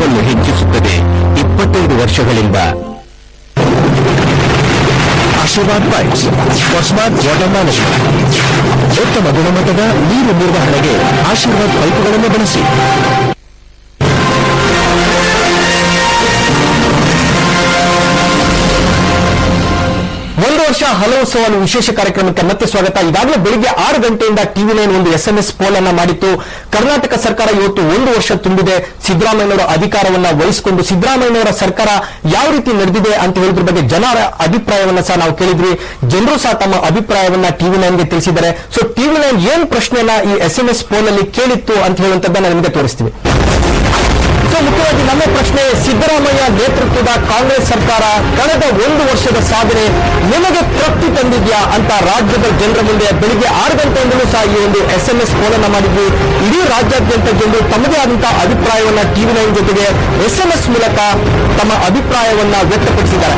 ಗುಣವನ್ನು ಹೆಚ್ಚಿಸುತ್ತದೆ 25 ವರ್ಷಗಳಿಂದ. Aashirvaad pipes for smart water management. ಉತ್ತಮ ಗುಣಮಟ್ಟದ ನೀರು ನಿರ್ವಹಣೆಗೆ ಆಶೀರ್ವಾದ್ ಪೈಪುಗಳನ್ನು ಬಳಸಿ. ಒಂದು ವರ್ಷ ಹಲವು ಸವಾಲು ವಿಶೇಷ ಕಾರ್ಯಕ್ರಮಕ್ಕೆ ಮತ್ತೆ ಸ್ವಾಗತ. ಈಗಾಗಲೇ ಬೆಳಿಗ್ಗೆ 6 ಗಂಟೆಯಿಂದ ಟಿವಿ9 ಒಂದು SMS ಪೋಲ್ ಅನ್ನ ಮಾಡಿತ್ತು. ಕರ್ನಾಟಕ ಸರ್ಕಾರ ಇವತ್ತು 1 ವರ್ಷ ತುಂಬಿದೆ. ಸಿದ್ದರಾಮಯ್ಯನವರ ಅಧಿಕಾರವನ್ನ ವಹಿಸಿಕೊಂಡು ಸಿದ್ದರಾಮಯ್ಯನವರ ಸರ್ಕಾರ ಯಾವ ರೀತಿ ನಡೆದಿದೆ ಅಂತ ಹೇಳಿದ್ರ ಬಗ್ಗೆ ಜನರ ಅಭಿಪ್ರಾಯವನ್ನ ಸಹ ನಾವು ಕೇಳಿದ್ವಿ. ಜನರು ಸಹ ತಮ್ಮ ಅಭಿಪ್ರಾಯವನ್ನ ಟಿವಿ9ಗೆ ತಿಳಿಸಿದ್ದಾರೆ. ಸೊ ಟಿವಿ9 ಏನ್ ಪ್ರಶ್ನೆಯನ್ನ ಈ SMS ಪೋಲ್ ಅಲ್ಲಿ ಕೇಳಿತ್ತು ಅಂತ ಹೇಳುವಂತದ್ದನ್ನ ನಿಮಗೆ ತೋರಿಸ್ತೀವಿ. ಸೊ ಮುಖ್ಯವಾಗಿ ನಮ್ಮ ಪ್ರಶ್ನೆ, ಸಿದ್ದರಾಮಯ್ಯ ನೇತೃತ್ವದ ಕಾಂಗ್ರೆಸ್ ಸರ್ಕಾರ ಕಳೆದ 1 ವರ್ಷದ ಸಾಧನೆ ನಿಮಗೆ ತೃಪ್ತಿ ತಂದಿದ್ಯಾ ಅಂತ ರಾಜ್ಯದ ಜನರ ಮುಂದೆ ಬೆಳಿಗ್ಗೆ 6 ಗಂಟೆಯಿಂದಲೂ ಸಹ ಈ ಒಂದು SMS ಪೋಲ್ ಅನ್ನ ಮಾಡಿದ್ವಿ. ಇಡೀ ರಾಜ್ಯಾದ್ಯಂತ ಜನರು ತಮ್ಮದೇ ಆದಂತಹ ಅಭಿಪ್ರಾಯವನ್ನ ಟಿವಿ9 ಜೊತೆಗೆ SMS ಮೂಲಕ ತಮ್ಮ ಅಭಿಪ್ರಾಯವನ್ನ ವ್ಯಕ್ತಪಡಿಸಿದ್ದಾರೆ.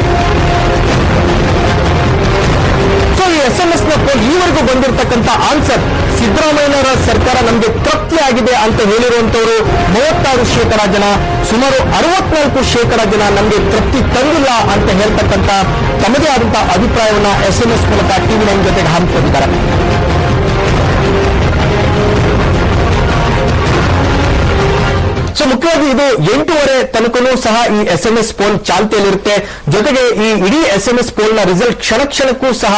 ಸೊ ಈ SMS ನ ಪೋಲ್ ಈವರೆಗೂ ಬಂದಿರತಕ್ಕಂಥ ಆನ್ಸರ್, ಸಿದ್ದರಾಮಯ್ಯನವರ ಸರ್ಕಾರ ನಮಗೆ ತೃಪ್ತಿಯಾಗಿದೆ ಅಂತ ಹೇಳಿರುವಂತವರು 36% ಜನ, ಸುಮಾರು 64% ಜನ ನಮಗೆ ತೃಪ್ತಿ ತಂದಿಲ್ಲ ಅಂತ ಹೇಳ್ತಕ್ಕಂಥ ತಮ್ಮದೇ ಆದಂತಹ ಅಭಿಪ್ರಾಯವನ್ನ SMS ಮೂಲಕ ಟಿವಿ9 ಜೊತೆಗೆ ಹಂಚಿಕೊಂಡಿದ್ದಾರೆ. ಸೊ ಮುಖ್ಯವಾಗಿ ಇದು 8:30 ತನಕನೂ ಸಹ ಈ SMS ಪೋಲ್ ಚಾಲ್ತಿಯಲ್ಲಿರುತ್ತೆ. ಜೊತೆಗೆ ಈ ಇಡೀ SMS ಪೋಲ್ನ ರಿಸಲ್ಟ್ ಕ್ಷಣಕ್ಕೂ ಸಹ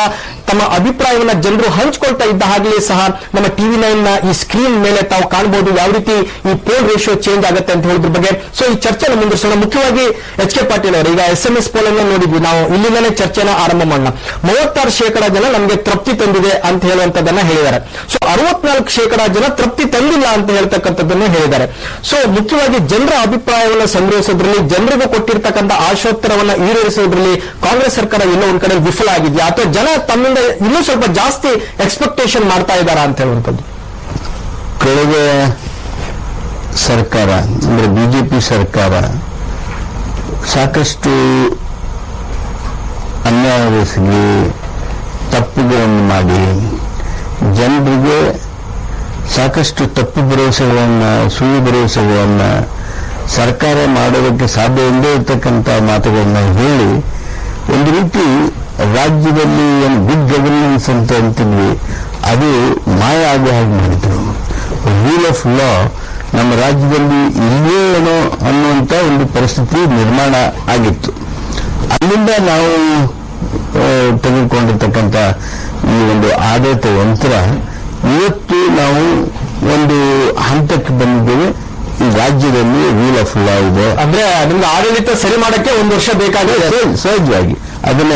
ತಮ್ಮ ಅಭಿಪ್ರಾಯವನ್ನ ಜನರು ಹಂಚಿಕೊಳ್ತಾ ಇದ್ದ ಹಾಗೆಯೇ ಸಹ ನಮ್ಮ ಟಿವಿ9ನ ಈ ಸ್ಕ್ರೀನ್ ಮೇಲೆ ತಾವು ಕಾಣಬಹುದು ಯಾವ ರೀತಿ ಈ ಪೋಲ್ ರೇಷಿಯೋ ಚೇಂಜ್ ಆಗುತ್ತೆ ಅಂತ ಹೇಳಿದ್ರ ಬಗ್ಗೆ. ಸೊ ಈ ಚರ್ಚೆನ ಮುಂದುವರಿಸೋಣ. ಮುಖ್ಯವಾಗಿ HK ಪಾಟೀಲ್ ಅವರು, ಈಗ SMS ಪೋಲ್ ಅನ್ನ ನೋಡಿದ್ವಿ ನಾವು, ಇಲ್ಲಿಂದಲೇ ಚರ್ಚೆನ ಆರಂಭ ಮಾಡೋಣ. 36% ಜನ ನಮಗೆ ತೃಪ್ತಿ ತಂದಿದೆ ಅಂತ ಹೇಳುವಂತದನ್ನ ಹೇಳಿದ್ದಾರೆ. ಸೊ 64% ಜನ ತೃಪ್ತಿ ತಂದಿಲ್ಲ ಅಂತ ಹೇಳ್ತಕ್ಕಂಥದ್ದನ್ನು ಹೇಳಿದ್ದಾರೆ. ಸೊ ಮುಖ್ಯವಾಗಿ ಜನರ ಅಭಿಪ್ರಾಯವನ್ನು ಸಂಗ್ರಹಿಸೋದ್ರಲ್ಲಿ, ಜನರಿಗೂ ಕೊಟ್ಟಿರ್ತಕ್ಕಂಥ ಆಶೋತ್ತರವನ್ನ ಈಡೇರಿಸೋದ್ರಲ್ಲಿ ಕಾಂಗ್ರೆಸ್ ಸರ್ಕಾರ ಎಲ್ಲೋ ಒಂದ್ ಕಡೆ ವಿಫಲ ಆಗಿದೆಯಾ ಅಥವಾ ಜನ ತಮ್ಮಿಂದ ಇನ್ನೂ ಸ್ವಲ್ಪ ಜಾಸ್ತಿ ಎಕ್ಸ್ಪೆಕ್ಟೇಷನ್ ಮಾಡ್ತಾ ಇದ್ದಾರಾ ಅಂತ ಹೇಳುವಂಥದ್ದು? ಕಳೆದ ಸರ್ಕಾರ ಅಂದ್ರೆ ಬಿಜೆಪಿ ಸರ್ಕಾರ ಸಾಕಷ್ಟು ಅನ್ಯಾಯವೆಸಗಿ ತಪ್ಪುಗಳನ್ನು ಮಾಡಿ ಜನರಿಗೆ ಸಾಕಷ್ಟು ತಪ್ಪು ಭರವಸೆಗಳನ್ನ, ಸುಳ್ಳು ಭರವಸೆಗಳನ್ನ ಸರ್ಕಾರ ಮಾಡೋದಕ್ಕೆ ಸಾಧ್ಯ ಇಲ್ಲದೆ ಇರತಕ್ಕಂಥ ಮಾತುಗಳನ್ನ ಹೇಳಿ ಒಂದು ರೀತಿ ರಾಜ್ಯದಲ್ಲಿ ಏನು ಗುಡ್ ಗವರ್ನೆನ್ಸ್ ಅಂತ ಅಂತಿದ್ವಿ ಅದು ಮಾಯ ಆಗೋ ಹಾಗೆ ಮಾಡಿದ್ರು. ರೂಲ್ ಆಫ್ ಲಾ ನಮ್ಮ ರಾಜ್ಯದಲ್ಲಿ ಇಲ್ಲೇ ಏನೋ ಅನ್ನುವಂಥ ಒಂದು ಪರಿಸ್ಥಿತಿ ನಿರ್ಮಾಣ ಆಗಿತ್ತು. ಅಲ್ಲಿಂದ ನಾವು ತೆಗೆದುಕೊಂಡಿರ್ತಕ್ಕಂಥ ಈ ಒಂದು ಆಡಳಿತ ಯಂತ್ರ ಇವತ್ತು ನಾವು ಒಂದು ಹಂತಕ್ಕೆ ಬಂದಿದ್ದೇವೆ. ಈ ರಾಜ್ಯದಲ್ಲಿ ರೂಲ್ ಆಫ್ ಲಾ ಇದೆ ಅಂದ್ರೆ ನಿಮ್ಗೆ ಆಡಳಿತ ಸರಿ ಮಾಡಕ್ಕೆ 1 ವರ್ಷ ಬೇಕಾಗಿದೆ. ಸಹಜವಾಗಿ ಅದನ್ನೇ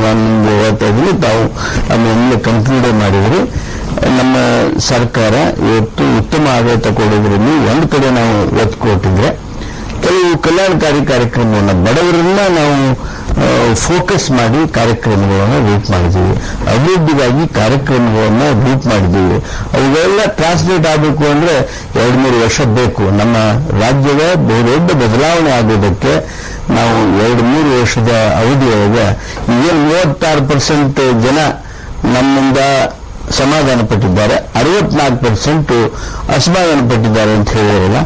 ನಾನು ನಿಮ್ಗೆ ಹೇಳ್ತಾ ಇದ್ದೀನಿ. ತಾವು ಅದನ್ನೆಲ್ಲ ಕನ್ಕ್ಲೂಡ್ ಮಾಡಿದರೆ ನಮ್ಮ ಸರ್ಕಾರ ಇವತ್ತು ಉತ್ತಮ ಆಡಳಿತ ಕೊಡೋದ್ರಲ್ಲಿ ಒಂದು ಕಡೆ ನಾವು ಒತ್ತು ಕೊಟ್ಟಿದ್ರೆ, ಕೆಲವು ಕಲ್ಯಾಣಕಾರಿ ಕಾರ್ಯಕ್ರಮವನ್ನು ಬಡವರನ್ನ ನಾವು ಫೋಕಸ್ ಮಾಡಿ ಕಾರ್ಯಕ್ರಮಗಳನ್ನು ರೂಟ್ ಮಾಡಿದ್ದೀವಿ. ಅಭಿವೃದ್ಧಿಗಾಗಿ ಕಾರ್ಯಕ್ರಮಗಳನ್ನು ರೂಟ್ ಮಾಡಿದ್ದೀವಿ. ಅವುಗಳೆಲ್ಲ ಟ್ರಾನ್ಸ್ಲೇಟ್ ಆಗಬೇಕು ಅಂದ್ರೆ 2-3 ವರ್ಷ ಬೇಕು. ನಮ್ಮ ರಾಜ್ಯದ ಬಹುದೊಡ್ಡ ಬದಲಾವಣೆ ಆಗೋದಕ್ಕೆ ನಾವು 2-3 ವರ್ಷದ ಅವಧಿಯೊಳಗೆ ಏನು 36% ಜನ ನಮ್ಮಿಂದ ಸಮಾಧಾನ ಪಟ್ಟಿದ್ದಾರೆ, 64% ಅಸಮಾಧಾನ ಪಟ್ಟಿದ್ದಾರೆ ಅಂತ ಹೇಳಿರಲ್ಲ.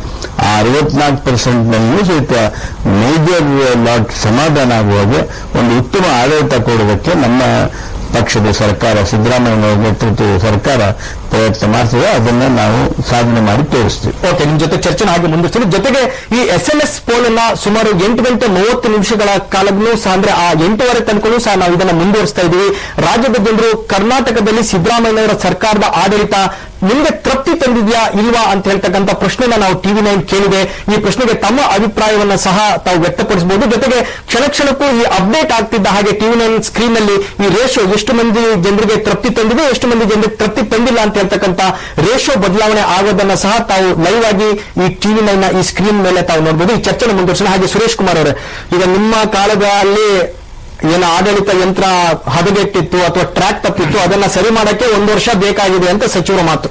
ಆ 64%ನಲ್ಲೂ ಸಹಿತ ಮೇಜರ್ ಲಾಟ್ ಸಮಾಧಾನ ಆಗುವಾಗ ಒಂದು ಉತ್ತಮ ಆಡಳಿತ ಕೊಡೋದಕ್ಕೆ ನಮ್ಮ ಪಕ್ಷದ ಸರ್ಕಾರ, ಸಿದ್ದರಾಮಯ್ಯ ನೇತೃತ್ವದ ಸರ್ಕಾರ ಪ್ರಯತ್ನ ಮಾಡ್ತದೆ. ಅದನ್ನ ನಾವು ಸಾಧನೆ ಮಾಡಿ ತೋರಿಸ್ತೀವಿ. ಓಕೆ, ನಿಮ್ ಜೊತೆ ಚರ್ಚೆ ಹಾಗೆ ಮುಂದುವರಿಸ್ತೀವಿ. ಜೊತೆಗೆ ಈ SMS ಪೋಲ್ ಅನ್ನ ಸುಮಾರು 8:30 ಕಾಲಕ್ಕೂ ಸಹ, ಅಂದ್ರೆ ಆ 8:30 ತನಕನೂ ಸಹ ನಾವು ಇದನ್ನ ಮುಂದುವರಿಸ್ತಾ ಇದ್ದೀವಿ. ರಾಜ್ಯದ ಜನರು ಕರ್ನಾಟಕದಲ್ಲಿ ಸಿದ್ದರಾಮಯ್ಯನವರ ಸರ್ಕಾರದ ಆಡಳಿತ ನಿಮಗೆ ತೃಪ್ತಿ ತಂದಿದ್ಯಾ ಇಲ್ವಾ ಅಂತ ಹೇಳ್ತಕ್ಕಂಥ ಪ್ರಶ್ನೆನ ನಾವು ಟಿವಿ9 ಕೇಳಿದೆ. ಈ ಪ್ರಶ್ನೆಗೆ ತಮ್ಮ ಅಭಿಪ್ರಾಯವನ್ನ ಸಹ ತಾವು ವ್ಯಕ್ತಪಡಿಸಬಹುದು. ಜೊತೆಗೆ ಕ್ಷಣಕ್ಕೂ ಈ ಅಪ್ಡೇಟ್ ಆಗ್ತಿದ್ದ ಹಾಗೆ ಟಿವಿ9 ಸ್ಕ್ರೀನ್ ನಲ್ಲಿ ಈ ರೇಷೋ ಎಷ್ಟು ಮಂದಿ ಜನರಿಗೆ ತೃಪ್ತಿ ತಂದಿದೆ, ಎಷ್ಟು ಮಂದಿ ಜನರಿಗೆ ತೃಪ್ತಿ ತಂದಿಲ್ಲ ಅಂತ ಹೇಳ್ತಕ್ಕಂಥ ರೇಷೋ ಬದಲಾವಣೆ ಆಗೋದನ್ನ ಸಹ ತಾವು ಲೈವ್ ಆಗಿ ಈ ಟಿವಿ9ನ ಈ ಸ್ಕ್ರೀನ್ ಮೇಲೆ ತಾವು ನೋಡಬಹುದು. ಈ ಚರ್ಚೆನ ಮುಂದುವರಿಸೋಣ. ಹಾಗೆ ಸುರೇಶ್ ಕುಮಾರ್ ಅವರೇ, ಈಗ ನಿಮ್ಮ ಕಾಲದಲ್ಲಿ ಏನು ಆಡಳಿತ ಯಂತ್ರ ಹದಗೆಟ್ಟಿತ್ತು ಅಥವಾ ಟ್ರ್ಯಾಕ್ ತಪ್ಪಿತ್ತು, ಅದನ್ನ ಸರಿ ಮಾಡಕ್ಕೆ 1 ವರ್ಷ ಬೇಕಾಗಿದೆ ಅಂತ ಸಚಿವರ ಮಾತು.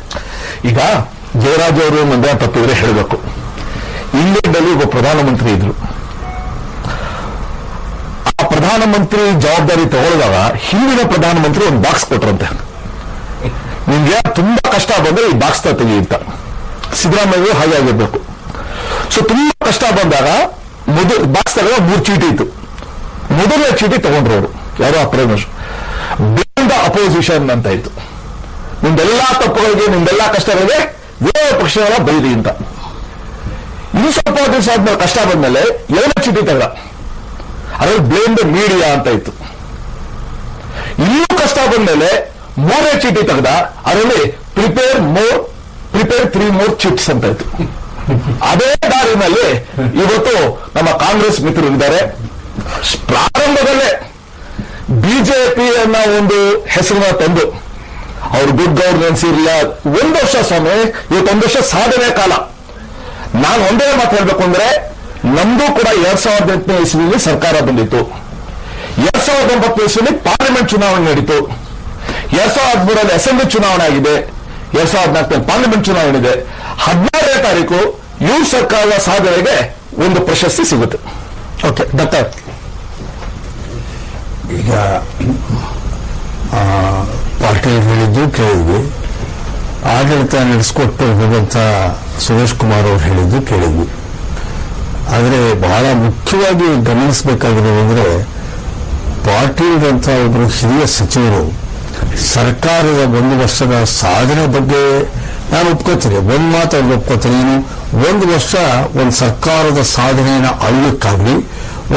ಈಗ ಜಯರಾಜ್ ಅವರು ಮಂಡ್ಯ ತಪ್ಪಿದ್ರೆ ಹೇಳಬೇಕು. ಇಂಗ್ಲೆಂಡಲ್ಲಿ ಒಬ್ಬ ಪ್ರಧಾನಮಂತ್ರಿ ಇದ್ರು. ಆ ಪ್ರಧಾನಮಂತ್ರಿ ಜವಾಬ್ದಾರಿ ತಗೊಳ್ಳುವಾಗ ಹಿಂದಿನ ಪ್ರಧಾನಮಂತ್ರಿ ಒಂದು ಬಾಕ್ಸ್ ಕೊಟ್ರಂತೆ, ನಿಮ್ಗೆ ತುಂಬಾ ಕಷ್ಟ ಬಂದ್ರೆ ಈ ಬಾಕ್ಸ್ ತೆಗಿ ಅಂತ. ಸಿದ್ದರಾಮಯ್ಯ ಹಾಗೆ ಆಗಿರ್ಬೇಕು. ಸೊ ತುಂಬಾ ಕಷ್ಟ ಬಂದಾಗ ಬಾಕ್ಸ್ ತಗೊಂಡ 3 ಚೀಟಿ ಇತ್ತು. ಮೊದಲನೇ ಚೀಟಿ ತಗೊಂಡ್ರು ಅವರು ಯಾರೋ ಅಪ್ರಮೇಶ್ ಬಿಂದ ಅಪೋಸಿಷನ್ ಅಂತ ಇತ್ತು. ನಿಮ್ದೆಲ್ಲಾ ತಪ್ಪುಗಳಿಗೆ ನಿಮ್ದೆಲ್ಲಾ ಕಷ್ಟಗಳಿಗೆ ವಿರೋಧ ಪಕ್ಷಗಳ ಬೈರಿ ಅಂತ. ಇನ್ನು ಸ್ವಲ್ಪ ದಿವಸ ಆದ್ಮೇಲೆ ಕಷ್ಟ ಬಂದ್ಮೇಲೆ 2ನೇ ಚೀಟಿ ತಗೊಂಡ, ಅದ್ರಲ್ಲಿ ಬ್ಲೇಮ್ ದ ಮೀಡಿಯಾ ಅಂತ ಇತ್ತು. ಇನ್ನೂ ಕಷ್ಟ ಬಂದ್ಮೇಲೆ 3ನೇ ಚೀಟಿ ತೆಗೆದ, ಅದರಲ್ಲಿ ಪ್ರಿಪೇರ್ 3 more ಚಿಟ್ಸ್ ಅಂತ ಇತ್ತು. ಅದೇ ದಾರಿನಲ್ಲಿ ಇವತ್ತು ನಮ್ಮ ಕಾಂಗ್ರೆಸ್ ಮಿತ್ರರು ಇದ್ದಾರೆ. ಪ್ರಾರಂಭದಲ್ಲೇ ಬಿಜೆಪಿ ಅನ್ನೋ ಒಂದು ಹೆಸರನ್ನ ತಂದು ಅವ್ರು ಗುಡ್ ಗವರ್ನೆನ್ಸ್ ಇರಲಿಲ್ಲ. 1 ವರ್ಷ ಸ್ವಾಮಿ, ಇವತ್ತು 1 ವರ್ಷ ಸಾಧನೆ ಕಾಲ. ನಾನು ಒಂದೇ ಮಾತು ಹೇಳ್ಬೇಕು ಅಂದ್ರೆ, ನಮ್ದು ಕೂಡ 2008ನೇ ಇಸ್ವಿಯಲ್ಲಿ ಸರ್ಕಾರ ಬಂದಿತ್ತು. 2009 ಇಸ್ವಿಯಲ್ಲಿ ಪಾರ್ಲಿಮೆಂಟ್ ಚುನಾವಣೆ ನಡೀತು. 2013ರಲ್ಲಿ ಅಸೆಂಬ್ಲಿ ಚುನಾವಣೆ ಆಗಿದೆ. 2014ರಲ್ಲಿ ಪಾರ್ಲಿಮೆಂಟ್ ಚುನಾವಣೆ ಇದೆ. 16ನೇ ತಾರೀಕು ಇವ್ರ ಸರ್ಕಾರದ ಸಾಧನೆಗೆ ಒಂದು ಪ್ರಶಸ್ತಿ ಸಿಗುತ್ತೆ. ಓಕೆ ಡಾಕ್ಟರ್, ಈಗ ಪಾಟೀಲ್ ಹೇಳಿದ್ದು ಕೇಳಿದ್ವಿ, ಆಡಳಿತ ನಡೆಸಿಕೊಟ್ಟು ಹೋದಂತ ಸುರೇಶ್ ಕುಮಾರ್ ಅವರು ಹೇಳಿದ್ದು ಕೇಳಿದ್ವಿ. ಆದರೆ ಬಹಳ ಮುಖ್ಯವಾಗಿ ಗಮನಿಸಬೇಕಾಗಿರೋದು ಅಂದ್ರೆ, ಪಾಟೀಲ್ ಅಂತ ಒಬ್ಬರು ಹಿರಿಯ ಸಚಿವರು ಸರ್ಕಾರದ 1 ವರ್ಷದ ಸಾಧನೆ ಬಗ್ಗೆ ನಾನು ಒಪ್ಕೋತೀನಿ. ಒಂದು ಮಾತು ಅವ್ರಿಗೆ ಒಪ್ಕೋತೀನಿ, ಏನು 1 ವರ್ಷ ಒಂದು ಸರ್ಕಾರದ ಸಾಧನೆಯನ್ನು ಅಳಲಿಕ್ಕಾಗಲಿ,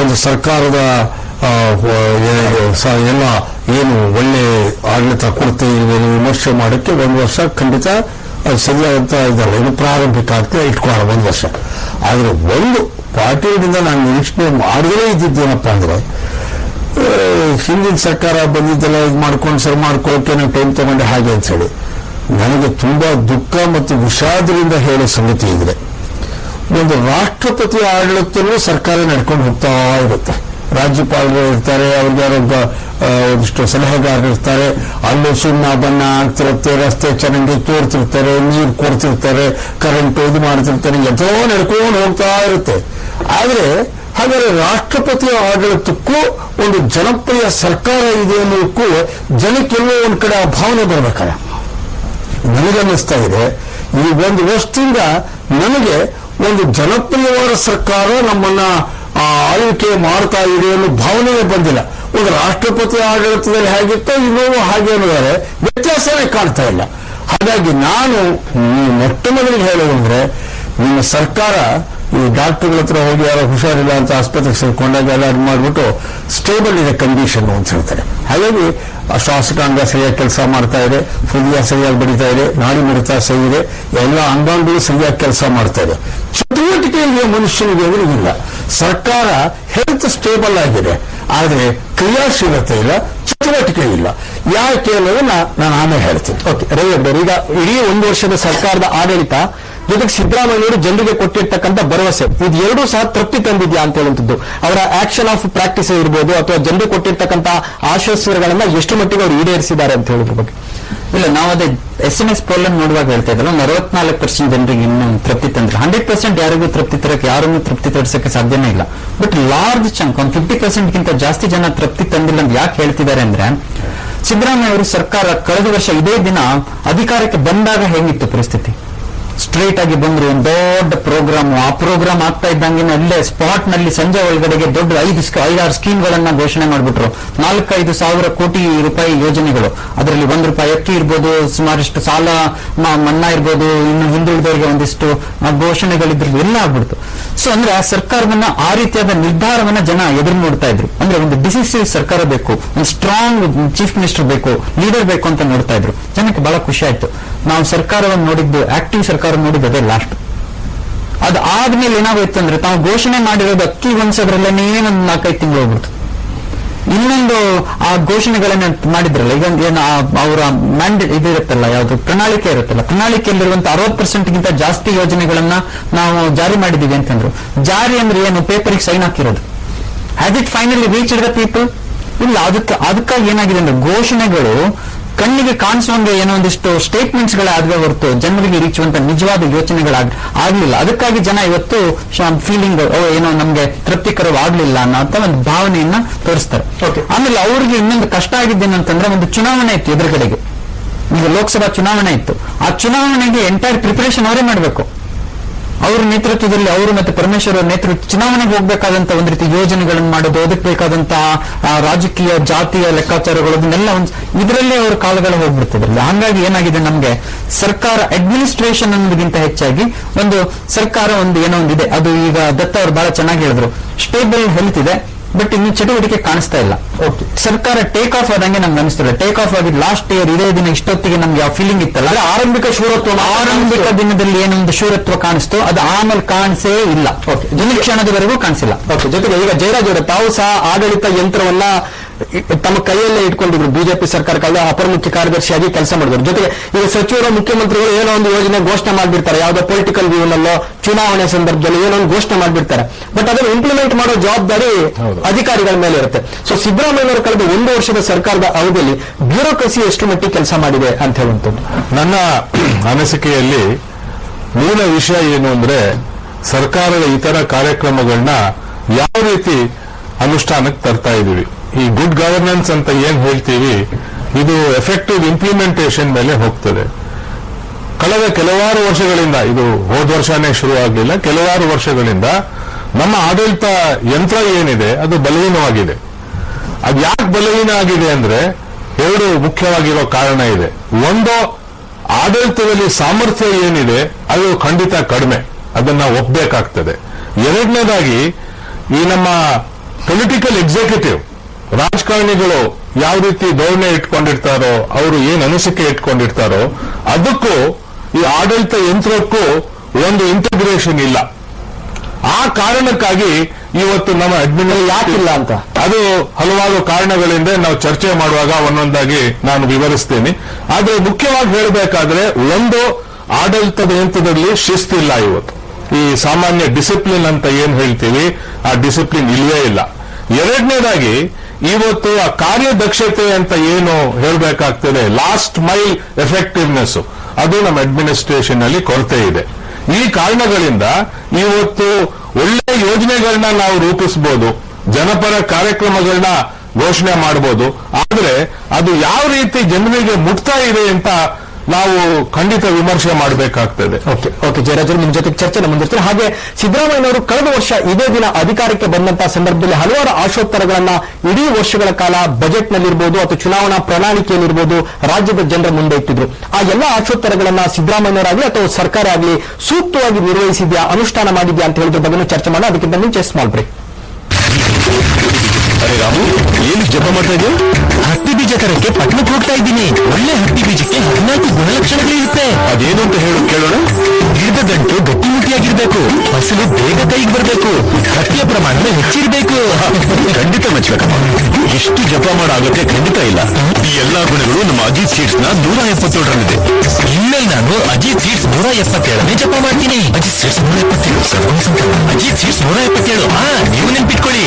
ಒಂದು ಸರ್ಕಾರದ ಎಲ್ಲ ಏನು ಒಳ್ಳೆ ಆಡಳಿತ ಕೊರತೆ ವಿಮರ್ಶೆ ಮಾಡೋಕ್ಕೆ 1 ವರ್ಷ ಖಂಡಿತ ಅದು ಸರಿಯಾದಂತ ಇದಲ್ಲ. ಇದು ಪ್ರಾರಂಭಿಕ ಅಂತ ಇಟ್ಕೊಳ್ಳೋಣ 1 ವರ್ಷ. ಆದ್ರೆ ಒಂದು ಪಾರ್ಟಿಯಿಂದ ನಾನು ನಿರೀಕ್ಷಣೆ ಮಾಡದೇ ಇದ್ದಿದ್ದೇನಪ್ಪ ಅಂದ್ರೆ, ಹಿಂದಿನ ಸರ್ಕಾರ ಬಂದಿದ್ದೆಲ್ಲ ಇದು ಮಾಡ್ಕೊಂಡು ಸರಿ ಮಾಡ್ಕೊಳ್ಳೋಕೆ ನಾವು ಟೈಮ್ ತಗೊಂಡೆ ಹಾಗೆ ಅಂತ ಹೇಳಿ ನನಗೆ ತುಂಬಾ ದುಃಖ ಮತ್ತು ವಿಷಾದದಿಂದ ಹೇಳೋ ಸಂಗತಿ ಇದ್ರೆ, ಒಂದು ರಾಷ್ಟ್ರಪತಿ ಆಡಳಿತದಲ್ಲೂ ಸರ್ಕಾರ ನಡ್ಕೊಂಡು ಹೋಗ್ತಾ ಇರುತ್ತೆ. ರಾಜ್ಯಪಾಲರು ಇರ್ತಾರೆ, ಅವ್ರಿಗೆ ಯಾರೋ ಒಂದಿಷ್ಟು ಸಲಹೆಗಾರರು ಇರ್ತಾರೆ, ಅಲ್ಲೂ ಸುಣ್ಣ ಬಣ್ಣ ಆಗ್ತಿರುತ್ತೆ, ರಸ್ತೆ ಚೆನ್ನಾಗಿ ತೋರ್ತಿರ್ತಾರೆ, ನೀರು ಕೊಡ್ತಿರ್ತಾರೆ, ಕರೆಂಟ್ ಇದು ಮಾಡ್ತಿರ್ತಾರೆ, ಎಷ್ಟೋ ನಡ್ಕೊಂಡು ಹೋಗ್ತಾ ಇರುತ್ತೆ. ಆದ್ರೆ ಹಾಗಾದ್ರೆ ರಾಷ್ಟ್ರಪತಿ ಆಡಳಿತಕ್ಕೂ ಒಂದು ಜನಪ್ರಿಯ ಸರ್ಕಾರ ಇದೆ ಅನ್ನೋದಕ್ಕೂ ಜನಕ್ಕೆಲ್ಲೋ ಒಂದ್ ಕಡೆ ಆ ಭಾವನೆ ಬರ್ಬೇಕಲ್ಲ. ನನಗನ್ನಿಸ್ತಾ ಇದೆ, ಈ 1 ವರ್ಷದಿಂದ ನನಗೆ ಒಂದು ಜನಪ್ರಿಯವಾದ ಸರ್ಕಾರ ನಮ್ಮನ್ನ ಆಳ್ವಿಕೆ ಮಾಡ್ತಾ ಇದೆ ಅನ್ನೋ ಭಾವನೆಯೇ ಬಂದಿಲ್ಲ. ಒಂದು ರಾಷ್ಟ್ರಪತಿ ಆಡಳಿತದಲ್ಲಿ ಹೇಗಿತ್ತೋ ಇನ್ನೂ ಹಾಗೆ ಅನ್ನೋದಾರೆ ವ್ಯತ್ಯಾಸವೇ ಕಾಣ್ತಾ ಇಲ್ಲ. ಹಾಗಾಗಿ ನಾನು ಮೊಟ್ಟ ಮೊದಲಿಗೆ ಹೇಳುವಂದ್ರೆ, ನಿಮ್ಮ ಸರ್ಕಾರ ಈ ಡಾಕ್ಟರ್ಗಳ ಹತ್ರ ಹೋಗಿ ಯಾರೋ ಹುಷಾರಿಲ್ಲ ಅಂತ ಆಸ್ಪತ್ರೆಗೆ ಸೇರ್ಕೊಂಡಾಗ ಎಲ್ಲ ಅದು ಮಾಡಿಬಿಟ್ಟು ಸ್ಟೇಬಲ್ ಇದೆ ಕಂಡೀಷನ್ ಅಂತ ಹೇಳ್ತಾರೆ. ಹಾಗಾಗಿ ಶ್ವಾಸಕಾಂಗ ಸರಿಯಾಗಿ ಕೆಲಸ ಮಾಡ್ತಾ ಇದೆ, ಹೃದಯ ಸರಿಯಾಗಿ ಬಡಿತಾ ಇದೆ, ನಾಡಿ ಮಿಡಿತ ಸರಿ ಇದೆ, ಎಲ್ಲ ಅಂಗಾಂಗಗಳು ಸರಿಯಾಗಿ ಕೆಲಸ ಮಾಡ್ತಾ ಇದೆ. ಚಟುವಟಿಕೆ ಇದೆಯಾ ಮನುಷ್ಯನಿಗೆ ಅಂದ್ರೆ ಇಲ್ಲ. ಸರ್ಕಾರ ಹೆಲ್ತ್ ಸ್ಟೇಬಲ್ ಆಗಿದೆ, ಆದರೆ ಕ್ರಿಯಾಶೀಲತೆ ಇಲ್ಲ, ಚಟುವಟಿಕೆ ಇಲ್ಲ. ಯಾಕೆ ಅನ್ನೋದನ್ನ ನಾನು ಆಮೇಲೆ ಹೇಳ್ತೀನಿ. ಓಕೆ ರವಿ ಅವರು, ಈಗ ಇಡೀ 1 ವರ್ಷದ ಸರ್ಕಾರದ ಆಡಳಿತ ಜೊತೆಗೆ ಸಿದ್ದರಾಮಯ್ಯವರು ಜನರಿಗೆ ಕೊಟ್ಟಿರ್ತಕ್ಕಂಥ ಭರವಸೆ, ಇದು ಎರಡೂ ಸಹ ತೃಪ್ತಿ ತಂದಿದ್ಯಾ ಅಂತ ಹೇಳುವಂಥದ್ದು. ಅವರ ಆಕ್ಷನ್ ಆಫ್ ಪ್ರಾಕ್ಟೀಸ್ ಇರ್ಬೋದು ಅಥವಾ ಜನರಿಗೆ ಕೊಟ್ಟಿರ್ತಕ್ಕಂಥ ಆಶ್ವಾಸನೆಗಳನ್ನ ಎಷ್ಟು ಮಟ್ಟಿಗೆ ಅವರು ಈಡೇರಿಸಿದ್ದಾರೆ ಅಂತ ಹೇಳೋದ್ರ ಬಗ್ಗೆ. ಇಲ್ಲ, ನಾವು ಅದೇ SMS ಪೋಲ್ ಅನ್ನು ನೋಡುವಾಗ ಹೇಳ್ತಾ ಇದ್ದಲ್ಲ, 64% ಜನರಿಗೆ ಇನ್ನೂ ತೃಪ್ತಿ ತಂದ್ರೆ. 100% ಯಾರಿಗೂ ತೃಪ್ತಿ ತರಕ್ಕೆ, ಯಾರನ್ನೂ ತೃಪ್ತಿ ತರಿಸಕ್ಕೆ ಸಾಧ್ಯನೇ ಇಲ್ಲ. ಬಟ್ ಲಾರ್ಜ್ ಚಂಕ್, ಒಂದು 50%ಗಿಂತ ಜಾಸ್ತಿ ಜನ ತೃಪ್ತಿ ತಂದಿಲ್ಲ ಅಂತ ಯಾಕೆ ಹೇಳ್ತಿದ್ದಾರೆ ಅಂದ್ರೆ, ಸಿದ್ದರಾಮಯ್ಯ ಅವರು ಸರ್ಕಾರ ಕಳೆದ ವರ್ಷ ಇದೇ ದಿನ ಅಧಿಕಾರಕ್ಕೆ ಬಂದಾಗ ಹೇಗಿತ್ತು ಪರಿಸ್ಥಿತಿ? ಸ್ಟ್ರೇಟ್ ಆಗಿ ಬಂದ್ರು, ಒಂದು ದೊಡ್ಡ ಪ್ರೋಗ್ರಾಮ್, ಆ ಪ್ರೋಗ್ರಾಮ್ ಆಗ್ತಾ ಇದ್ದಂಗೆ ಅಲ್ಲೇ ಸ್ಪಾಟ್ ನಲ್ಲಿ ಸಂಜೆ ಒಳಗಡೆಗೆ ದೊಡ್ಡ 5-6 ಸ್ಕೀಮ್ಗಳನ್ನ ಘೋಷಣೆ ಮಾಡಿಬಿಟ್ರು. 4-5 ಸಾವಿರ ಕೋಟಿ ರೂಪಾಯಿ ಯೋಜನೆಗಳು. ಅದರಲ್ಲಿ ₹1 ಅಕ್ಕಿ ಇರ್ಬೋದು, ಸುಮಾರಷ್ಟು ಸಾಲ ಮನ್ನಾ ಇರ್ಬೋದು, ಇನ್ನು ಹಿಂದುಳಿದವರಿಗೆ ಒಂದಿಷ್ಟು ಘೋಷಣೆಗಳಿದ್ರು, ಎಲ್ಲ ಆಗ್ಬಿಡ್ತು. ಸೊ ಅಂದ್ರೆ ಆ ಸರ್ಕಾರವನ್ನ, ಆ ರೀತಿಯಾದ ನಿರ್ಧಾರವನ್ನ ಜನ ಎದುರು ನೋಡ್ತಾ ಇದ್ರು. ಅಂದ್ರೆ ಒಂದು ಡಿಸಿಸಿವ್ ಸರ್ಕಾರ ಬೇಕು, ಒಂದು ಸ್ಟ್ರಾಂಗ್ ಚೀಫ್ ಮಿನಿಸ್ಟರ್ ಬೇಕು, ಲೀಡರ್ ಬೇಕು ಅಂತ ನೋಡ್ತಾ ಇದ್ರು. ಜನಕ್ಕೆ ಬಹಳ ಖುಷಿ ಆಯ್ತು. ನಾವು ಸರ್ಕಾರವನ್ನು ನೋಡಿದ್ದು, ಆಕ್ಟಿವ್ ಸರ್ಕಾರ ನೋಡಿದ್ದು ಅದೇ ಲಾಸ್ಟ್. ಅದು ಆದ್ಮೇಲೆ ಏನಾಗೋಯ್ತು ಅಂದ್ರೆ, ತಾವು ಘೋಷಣೆ ಮಾಡಿರೋದು ಅಕ್ಕಿ ಹೊಂದ್ಸೋದ್ರಲ್ಲೇ ಒಂದು 4-5 ತಿಂಗಳು ಹೋಗ್ಬಿಡ್ತು. ಇನ್ನೊಂದು ಆ ಘೋಷಣೆಗಳನ್ನ ಮಾಡಿದ್ರಲ್ಲ, ಈಗ ಏನು ಅವರ ಮ್ಯಾಂಡೇಟ್ ಇದಿರುತ್ತಲ್ಲ, ಯಾವುದು ಪ್ರಣಾಳಿಕೆ ಇರುತ್ತಲ್ಲ, ಪ್ರಣಾಳಿಕೆಯಲ್ಲಿರುವಂತ 60%ಗಿಂತ ಜಾಸ್ತಿ ಯೋಜನೆಗಳನ್ನ ನಾವು ಜಾರಿ ಮಾಡಿದೀವಿ ಅಂತಂದ್ರು. ಜಾರಿ ಅಂದ್ರೆ ಏನು? ಪೇಪರ್ಗೆ ಸೈನ್ ಹಾಕಿರೋದು. Has it finally reached the people? ಇಲ್ಲ. ಅದಕ್ಕಾಗಿ ಏನಾಗಿದೆ ಅಂದ್ರೆ, ಘೋಷಣೆಗಳು ಕಣ್ಣಿಗೆ ಕಾಣಿಸುವಂಗೆ ಏನೋ ಒಂದಿಷ್ಟು ಸ್ಟೇಟ್ಮೆಂಟ್ಸ್ ಗಳಾದ್ವೇ ಹೊರತು ಜನರಿಗೆ ರೀಚುವಂತ ನಿಜವಾದ ಯೋಚನೆಗಳಾಗ್ಲಿಲ್ಲ. ಅದಕ್ಕಾಗಿ ಜನ ಇವತ್ತು ಫೀಲಿಂಗ್ ಏನೋ ನಮ್ಗೆ ತೃಪ್ತಿಕರವಾಗ್ಲಿಲ್ಲ ಅನ್ನೋ ಒಂದು ಭಾವನೆಯನ್ನ ತೋರಿಸ್ತಾರೆ. ಆಮೇಲೆ ಅವ್ರಿಗೆ ಇನ್ನೊಂದು ಕಷ್ಟ ಆಗಿದ್ದೇನಂತಂದ್ರೆ, ಒಂದು ಚುನಾವಣೆ ಇತ್ತು ಎದುರುಗಡೆಗೆ. ಈಗ ಲೋಕಸಭಾ ಚುನಾವಣೆ ಇತ್ತು. ಆ ಚುನಾವಣೆಗೆ ಎಂಟೈರ್ ಪ್ರಿಪರೇಷನ್ ಅವರೇ ಮಾಡಬೇಕು. ಅವ್ರ ನೇತೃತ್ವದಲ್ಲಿ ಅವರು ಮತ್ತೆ ಪರಮೇಶ್ವರ್ ಅವರ ನೇತೃತ್ವ ಚುನಾವಣೆಗೆ ಹೋಗ್ಬೇಕಾದಂತ ಒಂದ್ ರೀತಿ ಯೋಜನೆಗಳನ್ನು ಮಾಡೋದು, ಅದಕ್ಕೆ ಬೇಕಾದಂತಹ ರಾಜಕೀಯ ಜಾತಿಯ ಲೆಕ್ಕಾಚಾರಗಳು ಅದನ್ನೆಲ್ಲ ಇದರಲ್ಲೇ ಅವ್ರ ಕಾಲಗಳು ಹೋಗ್ಬಿಡ್ತದ್ರಲ್ಲ. ಹಂಗಾಗಿ ಏನಾಗಿದೆ, ನಮ್ಗೆ ಸರ್ಕಾರ ಅಡ್ಮಿನಿಸ್ಟ್ರೇಷನ್ ಅನ್ನೋದಕ್ಕಿಂತ ಹೆಚ್ಚಾಗಿ ಒಂದು ಸರ್ಕಾರ ಒಂದು ಏನೋ ಒಂದಿದೆ. ಅದು ಈಗ ದತ್ತ ಅವರು ಬಹಳ ಚೆನ್ನಾಗಿ ಹೇಳಿದ್ರು, ಸ್ಟೇಬಲ್ ಹೆಲ್ತ್ ಇದೆ, ಬಟ್ ಇನ್ನು ಚಟುವಟಿಕೆ ಕಾಣಿಸ್ತಾ ಇಲ್ಲ. ಸರ್ಕಾರ ಟೇಕ್ ಆಫ್ ಆದಂಗೆ ನಮ್ಗೆ ಅನಿಸ್ತದೆ. ಟೇಕ್ ಆಫ್ ಆಗಿದ್ದು ಲಾಸ್ಟ್ ಇಯರ್ ಇದೇ ದಿನ ಇಷ್ಟೊತ್ತಿಗೆ ನಮ್ಗೆ ಆ ಫೀಲಿಂಗ್ ಇತ್ತಲ್ಲ, ಆರಂಭಿಕ ಶೂರತ್ವ, ಆರಂಭಿಕ ದಿನದಲ್ಲಿ ಏನೊಂದು ಶೂರತ್ವ ಕಾಣಿಸ್ತು, ಅದು ಆಮೇಲೆ ಕಾಣಿಸೇ ಇಲ್ಲ. ಕ್ಷಣದವರೆಗೂ ಕಾಣಿಸಿಲ್ಲ. ಜೊತೆಗೆ ಈಗ ಜಯರಾಜ್ ಅವರೇ, ತಾವು ಸಹ ಆಡಳಿತ ಯಂತ್ರವನ್ನ ತಮ್ಮ ಕೈಯಲ್ಲೇ ಇಟ್ಕೊಂಡಿದ್ರು. ಬಿಜೆಪಿ ಸರ್ಕಾರ ಕಾಲದ ಅಪರ ಮುಖ್ಯ ಕಾರ್ಯದರ್ಶಿಯಾಗಿ ಕೆಲಸ ಮಾಡಿದ್ರು. ಜೊತೆಗೆ ಈಗ ಸಚಿವರು, ಮುಖ್ಯಮಂತ್ರಿಗಳು ಏನೋ ಒಂದು ಯೋಜನೆ ಘೋಷಣೆ ಮಾಡ್ಬಿಡ್ತಾರೆ, ಯಾವುದೋ ಪೊಲಿಟಿಕಲ್ ವ್ಯೂನಲ್ಲೋ ಚುನಾವಣೆ ಸಂದರ್ಭದಲ್ಲಿ ಏನೋ ಒಂದು ಘೋಷಣೆ ಮಾಡ್ಬಿಡ್ತಾರೆ, ಬಟ್ ಅದನ್ನು ಇಂಪ್ಲಿಮೆಂಟ್ ಮಾಡೋ ಜವಾಬ್ದಾರಿ ಅಧಿಕಾರಿಗಳ ಮೇಲೆ ಇರುತ್ತೆ. ಸೊ ಸಿದ್ದರಾಮಯ್ಯನವರು ಕಳೆದ 1 ವರ್ಷದ ಸರ್ಕಾರದ ಅವಧಿಯಲ್ಲಿ ಬ್ಯೂರೋಕ್ರಸಿ ಎಷ್ಟು ಮಟ್ಟಿಗೆ ಕೆಲಸ ಮಾಡಿದೆ ಅಂತ ಹೇಳುವಂಥದ್ದು ನನ್ನ ಅನಿಸಿಕೆಯಲ್ಲಿ ಮೂಲ ವಿಷಯ ಏನು ಅಂದ್ರೆ, ಸರ್ಕಾರದ ಇತರ ಕಾರ್ಯಕ್ರಮಗಳನ್ನ ಯಾವ ರೀತಿ ಅನುಷ್ಠಾನಕ್ಕೆ ತರ್ತಾ ಇದೀವಿ. ಈ ಗುಡ್ ಗವರ್ನೆನ್ಸ್ ಅಂತ ಏನ್ ಹೇಳ್ತೀವಿ, ಇದು ಎಫೆಕ್ಟಿವ್ ಇಂಪ್ಲಿಮೆಂಟೇಷನ್ ಮೇಲೆ ಹೋಗ್ತದೆ. ಕಳೆದ ಕೆಲವಾರು ವರ್ಷಗಳಿಂದ, ಇದು ಹೋದ ವರ್ಷನೇ ಶುರು ಆಗಲಿಲ್ಲ, ಕೆಲವಾರು ವರ್ಷಗಳಿಂದ ನಮ್ಮ ಆಡಳಿತ ಯಂತ್ರ ಏನಿದೆ ಅದು ಬಲಹೀನವಾಗಿದೆ. ಅದು ಯಾಕೆ ಬಲಹೀನ ಆಗಿದೆ ಅಂದ್ರೆ, 2 ಮುಖ್ಯವಾಗಿರೋ ಕಾರಣ ಇದೆ. ಒಂದು, ಆಡಳಿತದಲ್ಲಿ ಸಾಮರ್ಥ್ಯ ಏನಿದೆ ಅದು ಖಂಡಿತ ಕಡಿಮೆ, ಅದನ್ನ ಒಪ್ಪಬೇಕಾಗ್ತದೆ. ಎರಡನೇದಾಗಿ, ಈ ನಮ್ಮ ಪೊಲಿಟಿಕಲ್ ಎಕ್ಸಿಕ್ಯೂಟಿವ್ ರಾಜಕಾರಣಿಗಳು ಯಾವ ರೀತಿ ಧೋರಣೆ ಇಟ್ಕೊಂಡಿರ್ತಾರೋ, ಅವರು ಏನ್ ಅನಿಸಿಕೆ ಇಟ್ಕೊಂಡಿರ್ತಾರೋ, ಅದಕ್ಕೂ ಈ ಆಡಳಿತ ಯಂತ್ರಕ್ಕೂ ಒಂದು ಇಂಟಿಗ್ರೇಷನ್ ಇಲ್ಲ. ಆ ಕಾರಣಕ್ಕಾಗಿ ಇವತ್ತು ನಮ್ಮ ಅಡ್ಮಿನಿಸ್ಟ್ರೇಷನ್ ಯಾಕಿಲ್ಲ ಅಂತ, ಅದು ಹಲವಾರು ಕಾರಣಗಳಿಂದ ನಾವು ಚರ್ಚೆ ಮಾಡುವಾಗ ಒಂದೊಂದಾಗಿ ನಾನು ವಿವರಿಸ್ತೀನಿ. ಆದ್ರೆ ಮುಖ್ಯವಾಗಿ ಹೇಳಬೇಕಾದ್ರೆ, ಒಂದು, ಆಡಳಿತದ ಯಂತ್ರದಲ್ಲಿ ಶಿಸ್ತಿಲ್ಲ. ಇವತ್ತು ಈ ಸಾಮಾನ್ಯ ಡಿಸಿಪ್ಲಿನ್ ಅಂತ ಏನ್ ಹೇಳ್ತೀವಿ, ಆ ಡಿಸಿಪ್ಲಿನ್ ಇಲ್ವೇ ಇಲ್ಲ. ಎರಡನೇದಾಗಿ, ಇವತ್ತು ಆ ಕಾರ್ಯದಕ್ಷತೆ ಅಂತ ಏನು ಹೇಳಬೇಕಾಗ್ತದೆ, ಲಾಸ್ಟ್ ಮೈಲ್ ಎಫೆಕ್ಟಿವ್ನೆಸ್, ಅದು ನಮ್ಮ ಅಡ್ಮಿನಿಸ್ಟ್ರೇಷನ್ ಅಲ್ಲಿ ಕೊರತೆ ಇದೆ. ಈ ಕಾರಣಗಳಿಂದ ಇವತ್ತು ಒಳ್ಳೆ ಯೋಜನೆಗಳನ್ನ ನಾವು ರೂಪಿಸಬಹುದು, ಜನಪರ ಕಾರ್ಯಕ್ರಮಗಳನ್ನ ಘೋಷಣೆ ಮಾಡಬಹುದು, ಆದ್ರೆ ಅದು ಯಾವ ರೀತಿ ಜನರಿಗೆ ಮುಟ್ತಾ ಇದೆ ಅಂತ ನಾವು ಖಂಡಿತ ವಿಮರ್ಶೆ ಮಾಡಬೇಕಾಗ್ತದೆ. ಓಕೆ ಜಯರಾಜ್, ನಿಮ್ ಜೊತೆ ಚರ್ಚೆ ಮುಂದುವರಿಸ್ತಾರೆ. ಹಾಗೆ ಸಿದ್ದರಾಮಯ್ಯನವರು ಕಳೆದ ವರ್ಷ ಇದೇ ದಿನ ಅಧಿಕಾರಕ್ಕೆ ಬಂದಂತಹ ಸಂದರ್ಭದಲ್ಲಿ ಹಲವಾರು ಆಶೋತ್ತರಗಳನ್ನ ಇಡೀ ವರ್ಷಗಳ ಕಾಲ ಬಜೆಟ್ ನಲ್ಲಿರ್ಬೋದು ಅಥವಾ ಚುನಾವಣಾ ಪ್ರಣಾಳಿಕೆಯಲ್ಲಿರ್ಬೋದು ರಾಜ್ಯದ ಜನರ ಮುಂದೆ ಇಟ್ಟಿದ್ರು. ಆ ಎಲ್ಲ ಆಶೋತ್ತರಗಳನ್ನ ಸಿದ್ದರಾಮಯ್ಯನವರಾಗಲಿ ಅಥವಾ ಸರ್ಕಾರ ಆಗಲಿ ಸೂಕ್ತವಾಗಿ ನಿರ್ವಹಿಸಿದ್ಯಾ, ಅನುಷ್ಠಾನ ಮಾಡಿದ್ಯಾ ಅಂತ ಹೇಳಿದ್ರ ಬಗ್ಗೆ ಚರ್ಚೆ ಮಾಡೋಣ. ಅದಕ್ಕಿಂತ ಮುಂಚೆ ಸ್ಮಾಲ್ ಬ್ರೇಕ್. ಅರೆ ರಾಮು, ಏನು ಜಪ ಮಾಡ್ತಾ ಇದ್ದೀವಿ? ಹತ್ತಿ ಬೀಜ ತರಕ್ಕೆ ಪಟ್ಟಣಕ್ಕೆ ಹೋಗ್ತಾ ಇದ್ದೀನಿ. ಒಳ್ಳೆ ಹತ್ತಿ ಬೀಜಕ್ಕೆ 14 ಗುಣಲಕ್ಷಣಗಳಿರುತ್ತೆ. ಅದೇನು ಅಂತ ಹೇಳು, ಕೇಳೋಣ. ಗಿಡದ ಗಂಟು ಗಟ್ಟಿಮುಟ್ಟಿಯಾಗಿರ್ಬೇಕು, ಫಸಲು ಬೇಗ ಕೈಗೆ ಬರಬೇಕು, ಹತ್ತಿಯ ಪ್ರಮಾಣ ಹೆಚ್ಚಿರಬೇಕು. ಖಂಡಿತ ಮೆಚ್ಚಬೇಕಮ್ಮ. ಎಷ್ಟು ಜಪ ಮಾಡಾಗುತ್ತೆ ಖಂಡಿತ ಇಲ್ಲ. ಈ ಎಲ್ಲಾ ಗುಣಗಳು ನಮ್ಮ ಅಜಿತ್ ಸೀಡ್ಸ್ ನ 177ರಲ್ಲಿದೆ. ಇನ್ಮೇಲೆ ನಾನು ಅಜಿತ್ ಸೀಡ್ಸ್ 177ನೇ ಜಪ ಮಾಡ್ತೀನಿ. Ajith seeds 177, Ajith seeds 177. ನೀವು ನೆನ್ಪಿಟ್ಕೊಳ್ಳಿ.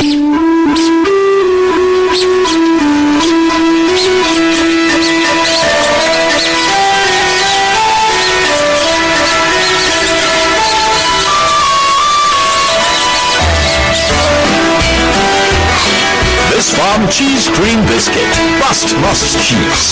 This farm cheese cream biscuit. Must cheese.